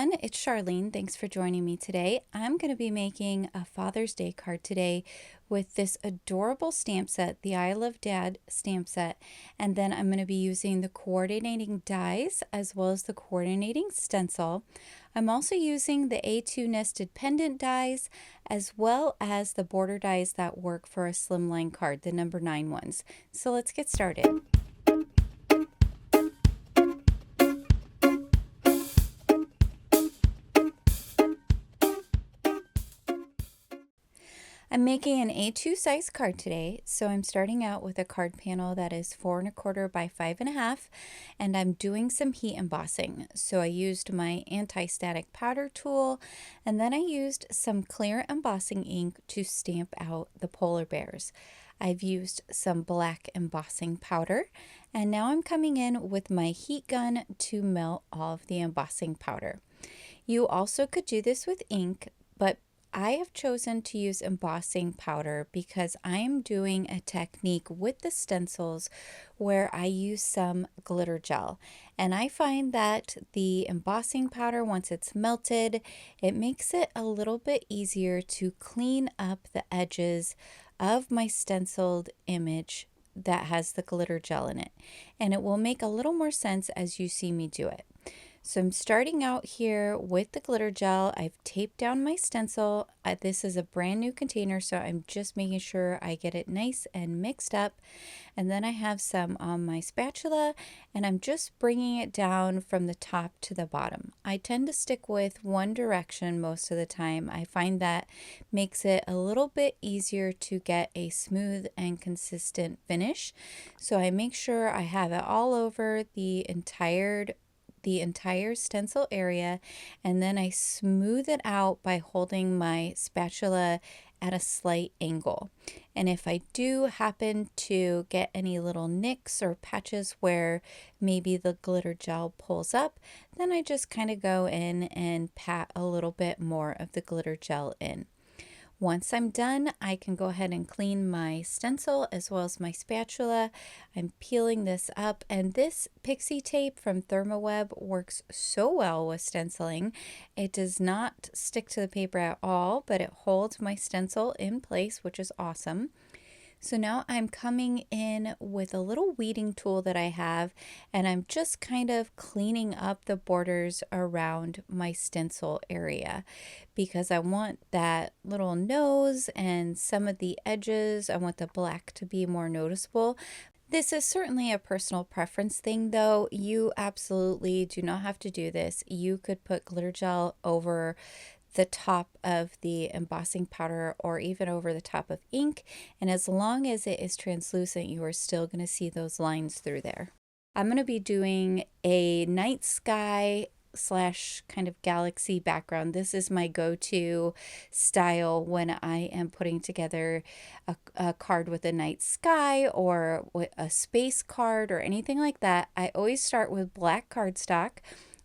everyone, it's Charlene. Thanks for joining me today. I'm going to be making a Father's Day card today with this adorable stamp set, the I Love Dad stamp set, and then I'm going to be using the coordinating dies as well as the coordinating stencil. I'm also using the A2 nested pendant dies as well as the border dies that work for a slimline card, the number 9 ones. So let's get started. I'm making an A2 size card today, so I'm starting out with a card panel that is 4 1/4 by 5 1/2, and I'm doing some heat embossing. So I used my anti-static powder tool, and then I used some clear embossing ink to stamp out the polar bears. I've used some black embossing powder, and now I'm coming in with my heat gun to melt all of the embossing powder. You also could do this with ink, but I have chosen to use embossing powder because I am doing a technique with the stencils where I use some glitter gel. And I find that the embossing powder, once it's melted, it makes it a little bit easier to clean up the edges of my stenciled image that has the glitter gel in it. And it will make a little more sense as you see me do it. So I'm starting out here with the glitter gel. I've taped down my stencil. This is a brand new container, so I'm just making sure I get it nice and mixed up. And then I have some on my spatula, and I'm just bringing it down from the top to the bottom. I tend to stick with one direction most of the time. I find that makes it a little bit easier to get a smooth and consistent finish. So I make sure I have it all over the entire stencil area, and then I smooth it out by holding my spatula at a slight angle. And if I do happen to get any little nicks or patches where maybe the glitter gel pulls up, then I just kind of go in and pat a little bit more of the glitter gel in. Once I'm done, I can go ahead and clean my stencil as well as my spatula. I'm peeling this up, and this pixie tape from ThermoWeb works so well with stenciling. It does not stick to the paper at all, but it holds my stencil in place, which is awesome. So now I'm coming in with a little weeding tool that I have, and I'm just kind of cleaning up the borders around my stencil area because I want that little nose and some of the edges. I want the black to be more noticeable. This is certainly a personal preference thing, though. You absolutely do not have to do this. You could put glitter gel over the top of the embossing powder or even over the top of ink, and as long as it is translucent, you are still going to see those lines through there. I'm going to be doing a night sky / kind of galaxy background. This is my go-to style when I am putting together a card with a night sky or a space card or anything like that. I always start with black cardstock,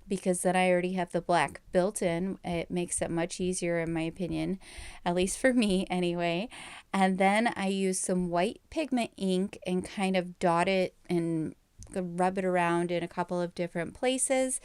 because then I already have the black built in. It makes it much easier in my opinion, at least for me anyway. And then I use some white pigment ink and kind of dot it and rub it around in a couple of different places.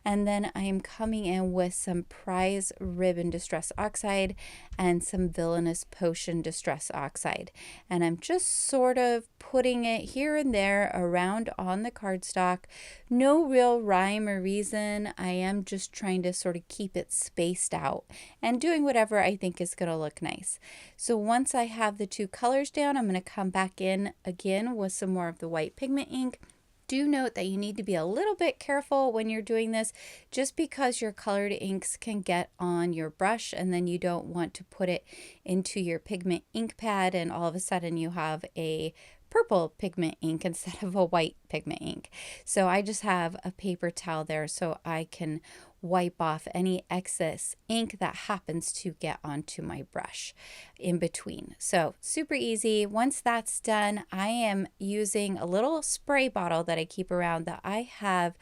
And then I am coming in with some Prize Ribbon Distress Oxide and some Villainous Potion Distress Oxide. And I'm just sort of putting it here and there around on the cardstock. No real rhyme or reason. I am just trying to sort of keep it spaced out and doing whatever I think is going to look nice. So once I have the two colors down, I'm going to come back in again with some more of the white pigment ink. Do note that you need to be a little bit careful when you're doing this, just because your colored inks can get on your brush and then you don't want to put it into your pigment ink pad and all of a sudden you have a purple pigment ink instead of a white pigment ink. So I just have a paper towel there so I can wipe off any excess ink that happens to get onto my brush in between. So super easy. Once that's done, I am using a little spray bottle that I keep around that I have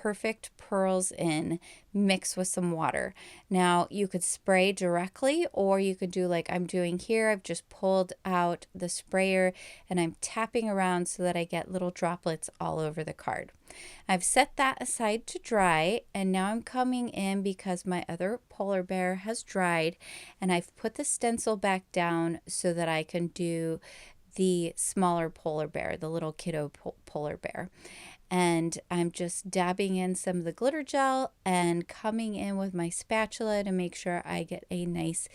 perfect pearls in mixed with some water. Now you could spray directly, or you could do like I'm doing here. I've just pulled out the sprayer and I'm tapping around so that I get little droplets all over the card. I've set that aside to dry, and now I'm coming in because my other polar bear has dried, and I've put the stencil back down so that I can do the smaller polar bear, the little kiddo polar bear. And I'm just dabbing in some of the glitter gel and coming in with my spatula to make sure I get a nice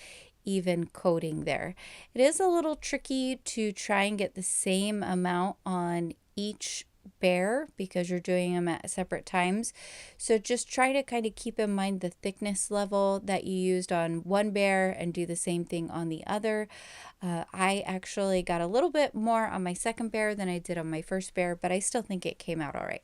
even coating there. It is a little tricky to try and get the same amount on each bear because you're doing them at separate times. So just try to kind of keep in mind the thickness level that you used on one bear and do the same thing on the other. I actually got a little bit more on my second bear than I did on my first bear, but I still think it came out all right.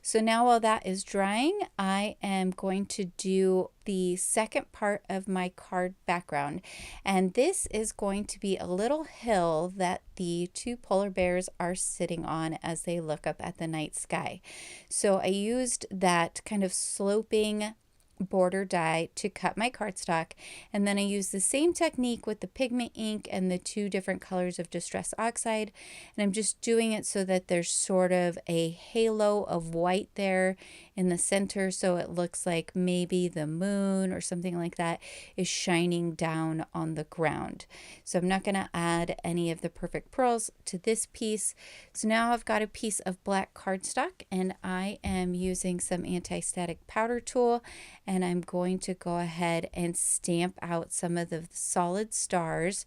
So now while that is drying, I am going to do the second part of my card background. And this is going to be a little hill that the two polar bears are sitting on as they look up at the night sky. So I used that kind of sloping border die to cut my cardstock, and then I use the same technique with the pigment ink and the two different colors of Distress Oxide, and I'm just doing it so that there's sort of a halo of white there in the center, so it looks like maybe the moon or something like that is shining down on the ground. So I'm not going to add any of the perfect pearls to this piece. So now I've got a piece of black cardstock, and I am using some anti-static powder tool, and I'm going to go ahead and stamp out some of the solid stars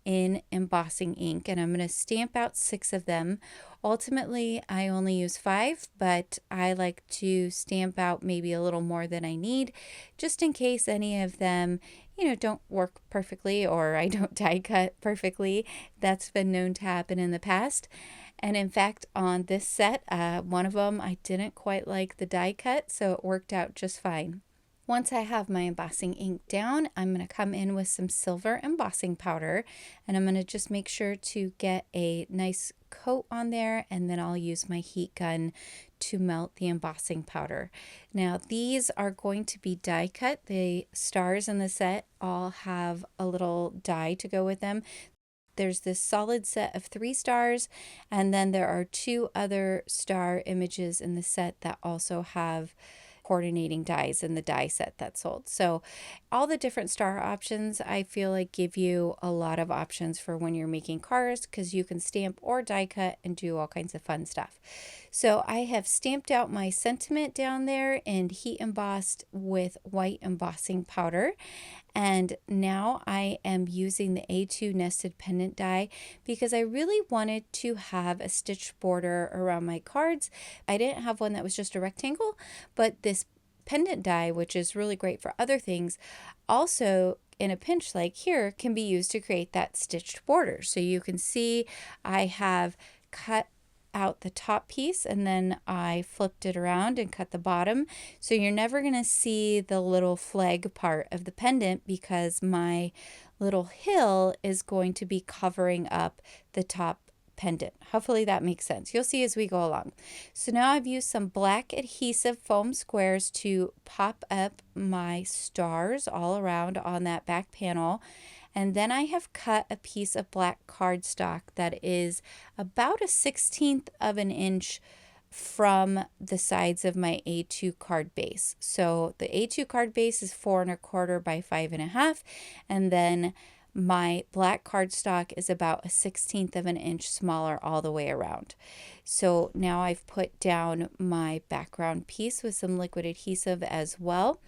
in embossing ink, and I'm going to stamp out 6 of them. Ultimately, I only use 5, but I like to stamp out maybe a little more than I need, just in case any of them, don't work perfectly or I don't die cut perfectly. That's been known to happen in the past. And in fact, on this set, one of them, I didn't quite like the die cut, so it worked out just fine. Once I have my embossing ink down, I'm going to come in with some silver embossing powder, and I'm going to just make sure to get a nice coat on there, and then I'll use my heat gun to melt the embossing powder. Now these are going to be die cut. The stars in the set all have a little die to go with them. There's this solid set of 3 stars, and then there are 2 other star images in the set that also have coordinating dies in the die set that's sold. So all the different star options I feel like give you a lot of options for when you're making cards, because you can stamp or die cut and do all kinds of fun stuff. So I have stamped out my sentiment down there and heat embossed with white embossing powder. And now I am using the A2 nested pendant die because I really wanted to have a stitched border around my cards. I didn't have one that was just a rectangle, but this pendant die, which is really great for other things, also in a pinch like here can be used to create that stitched border. So you can see I have cut out the top piece and then I flipped it around and cut the bottom. So you're never going to see the little flag part of the pendant because my little hill is going to be covering up the top pendant. Hopefully that makes sense. You'll see as we go along. So now I've used some black adhesive foam squares to pop up my stars all around on that back panel. And then I have cut a piece of black cardstock that is about a 1/16 of an inch from the sides of my A2 card base. So the A2 card base is 4 1/4 by 5 1/2, and then my black cardstock is about a 1/16 of an inch smaller all the way around. So now I've put down my background piece with some liquid adhesive as well.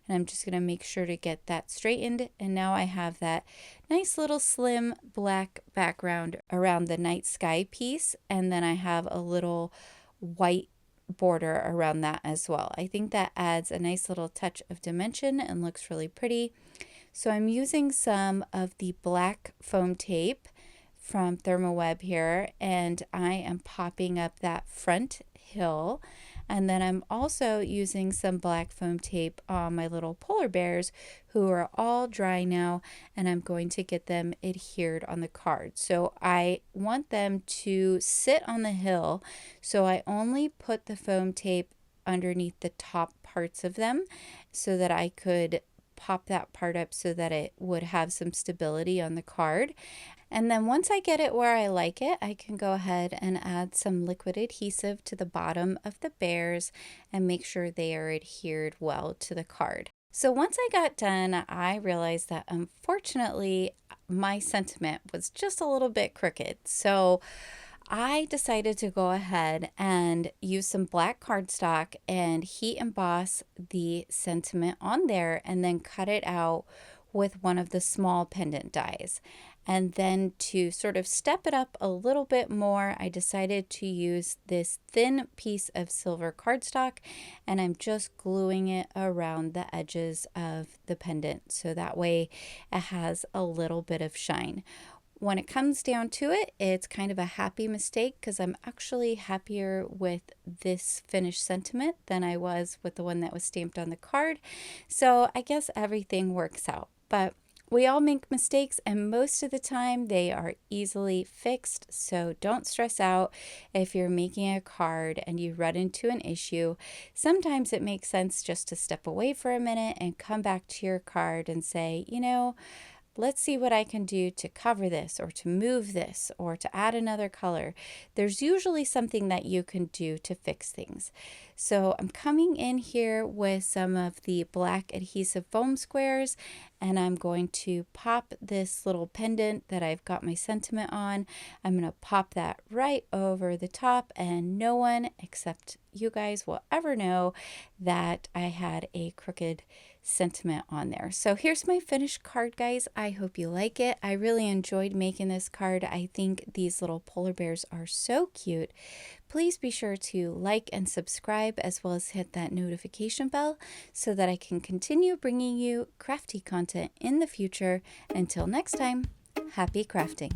And I'm just going to make sure to get that straightened. And now I have that nice little slim black background around the night sky piece. And then I have a little white border around that as well. I think that adds a nice little touch of dimension and looks really pretty. So I'm using some of the black foam tape from ThermoWeb here, and I am popping up that front hill. And then I'm also using some black foam tape on my little polar bears who are all dry now, and I'm going to get them adhered on the card. So I want them to sit on the hill, so I only put the foam tape underneath the top parts of them so that I could pop that part up so that it would have some stability on the card. And then once I get it where I like it, I can go ahead and add some liquid adhesive to the bottom of the bears and make sure they are adhered well to the card. So once I got done, I realized that unfortunately my sentiment was just a little bit crooked. So I decided to go ahead and use some black cardstock and heat emboss the sentiment on there and then cut it out with one of the small pendant dies. And then to sort of step it up a little bit more, I decided to use this thin piece of silver cardstock, and I'm just gluing it around the edges of the pendant so that way it has a little bit of shine. When it comes down to it, it's kind of a happy mistake because I'm actually happier with this finished sentiment than I was with the one that was stamped on the card. So I guess everything works out. But we all make mistakes, and most of the time they are easily fixed. So don't stress out if you're making a card and you run into an issue. Sometimes it makes sense just to step away for a minute and come back to your card and say, you know, let's see what I can do to cover this or to move this or to add another color. There's usually something that you can do to fix things. So I'm coming in here with some of the black adhesive foam squares, and I'm going to pop this little pendant that I've got my sentiment on. I'm going to pop that right over the top, and no one except you guys will ever know that I had a crooked sentiment on there. So here's my finished card, guys. I hope you like it. I really enjoyed making this card. I think these little polar bears are so cute. Please be sure to like and subscribe, as well as hit that notification bell so that I can continue bringing you crafty content in the future. Until next time, happy crafting.